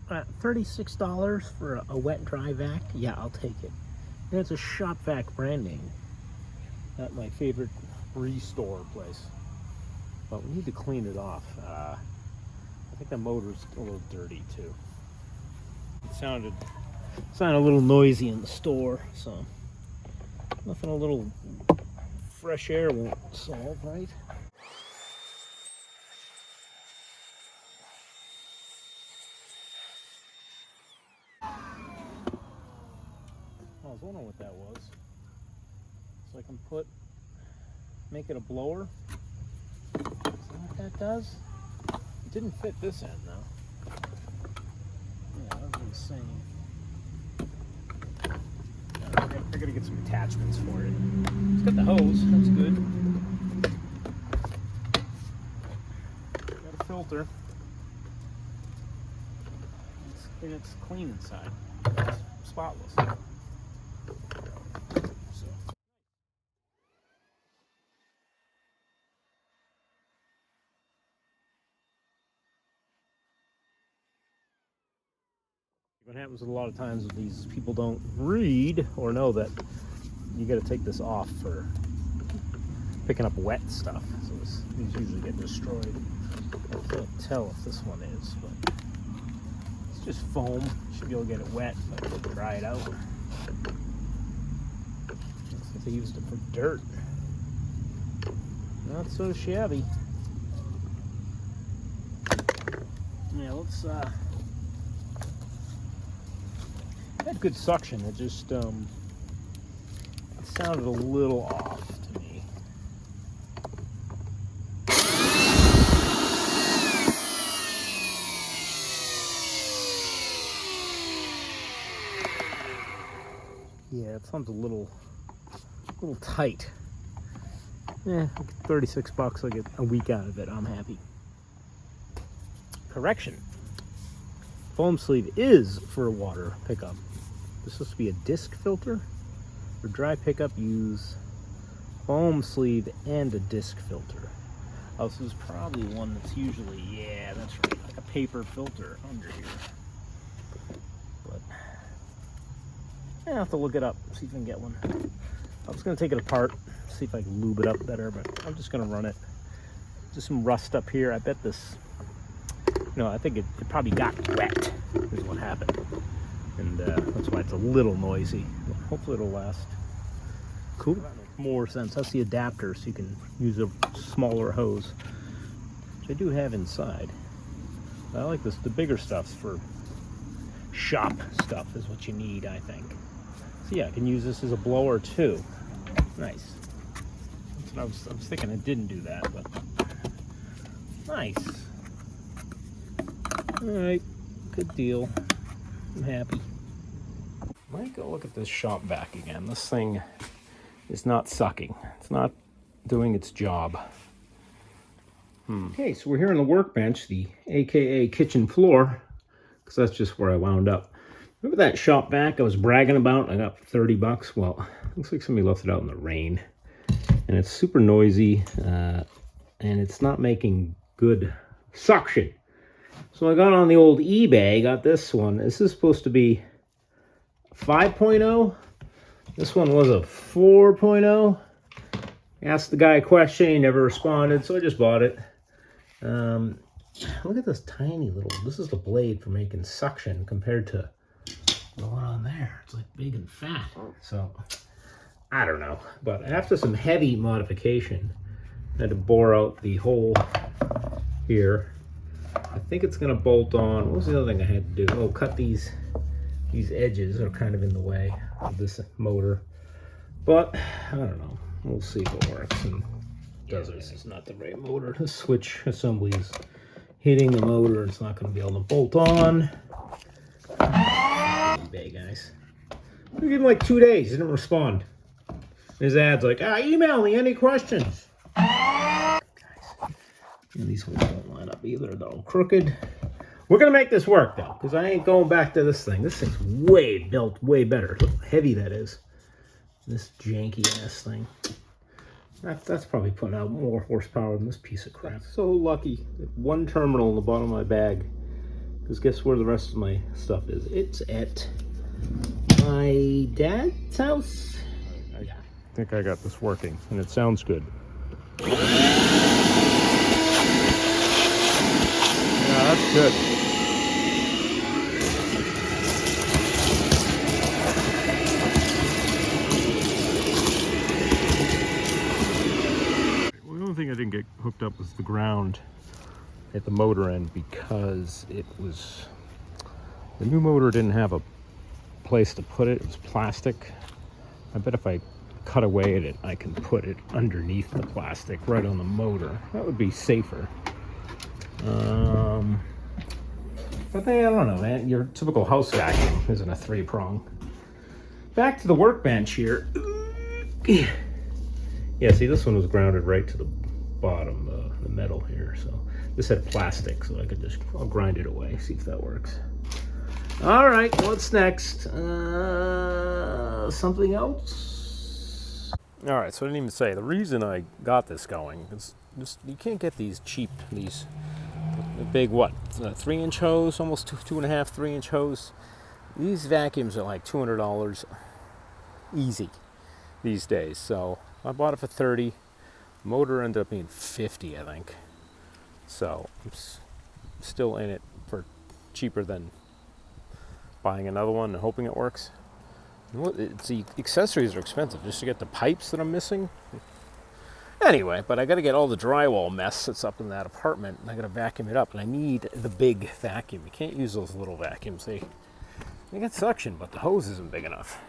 $36 for a wet dry vac. Yeah, I'll take it. And it's a shop vac branding at my favorite restore place. But we need to clean it off. I think the motor's a little dirty too. It sounded a little noisy in the store, so nothing a little fresh air won't solve, right? I was wondering what that was. So I can make it a blower. Is that what that does? It didn't fit this end though. Yeah, that was insane. I gotta get some attachments for it. It's got the hose, that's good. Got a filter. It's clean inside. It's spotless. So. What happens a lot of times with these people don't read or know that you got to take this off for picking up wet stuff. So these usually get destroyed. I can't tell if this one is, but it's just foam. You should be able to get it wet, but dry it out. Looks like they used it for dirt. Not so shabby. Yeah, let's had good suction. It just it sounded a little off to me. Yeah, it sounds a little tight. Yeah, $36. I get a week out of it. I'm happy. Correction. Foam sleeve is for water pickup. This is supposed to be a disc filter. For dry pickup, use foam sleeve and a disc filter. Oh, this is probably one that's usually, yeah, that's right, like a paper filter under here. But I have to look it up, see if I can get one. I was gonna take it apart, see if I can lube it up better, but I'm just gonna run it. Just some rust up here. I bet this, I think it probably got wet is what happened. And that's why it's a little noisy. But hopefully it'll last. Cool. That makes more sense. That's the adapter, so you can use a smaller hose, which I do have inside. I like this. The bigger stuff's for shop stuff is what you need, I think. So yeah, I can use this as a blower too. Nice. That's what I was thinking it didn't do that, but nice. All right, good deal. I'm happy. Might go look at this shop vac again. This thing is not sucking. It's not doing its job. Okay, so we're here on the workbench, the AKA kitchen floor, because that's just where I wound up. Remember that shop vac I was bragging about? I got $30. Well, looks like somebody left it out in the rain, and it's super noisy, and it's not making good suction. So I got on the old eBay, got this one. This is supposed to be 5.0. This one was a 4.0. Asked the guy a question, he never responded, so I just bought it. Look at this tiny little, this is the blade for making suction compared to the one on there. It's like big and fat. So, I don't know. But after some heavy modification, I had to bore out the hole here. I think it's gonna bolt on. What was the other thing I had to do? Oh, cut these edges are kind of in the way of this motor. But I don't know. We'll see if it works. And does it? This is not the right motor. The switch assembly is hitting the motor. It's not going to be able to bolt on. eBay, guys. We give him like 2 days. He didn't respond. His ad's like, email me any questions. Guys, these holes don't line up either. They're all crooked. We're going to make this work, though, because I ain't going back to this thing. This thing's way built, way better. Look how heavy that is. This janky-ass thing. That's probably putting out more horsepower than this piece of crap. So lucky. One terminal in the bottom of my bag Because guess where the rest of my stuff is? It's at my dad's house. I think I got this working, and it sounds good. Yeah, that's good. Well, the only thing I didn't get hooked up was the ground at the motor end because it was, the new motor didn't have a place to put it. It was plastic. I bet if I cut away at it, I can put it underneath the plastic right on the motor. That would be safer. But I don't know, man. Your typical house vacuum isn't a 3-prong. Back to the workbench here. Yeah, see, this one was grounded right to the bottom, the metal here. So this had plastic, so I could just, I'll grind it away, see if that works. All right, what's next? Something else? All right, so I didn't even say, the reason I got this going is just, you can't get these cheap, these big, what, 3-inch hose, almost 2.5, 3-inch hose. These vacuums are like $200 easy these days. So I bought it for $30. The motor ended up being $50, I think. So I'm still in it for cheaper than buying another one and hoping it works. The accessories are expensive just to get the pipes that I'm missing. Anyway, but I got to get all the drywall mess that's up in that apartment, and I got to vacuum it up, and I need the big vacuum. You can't use those little vacuums. They get suction, but the hose isn't big enough.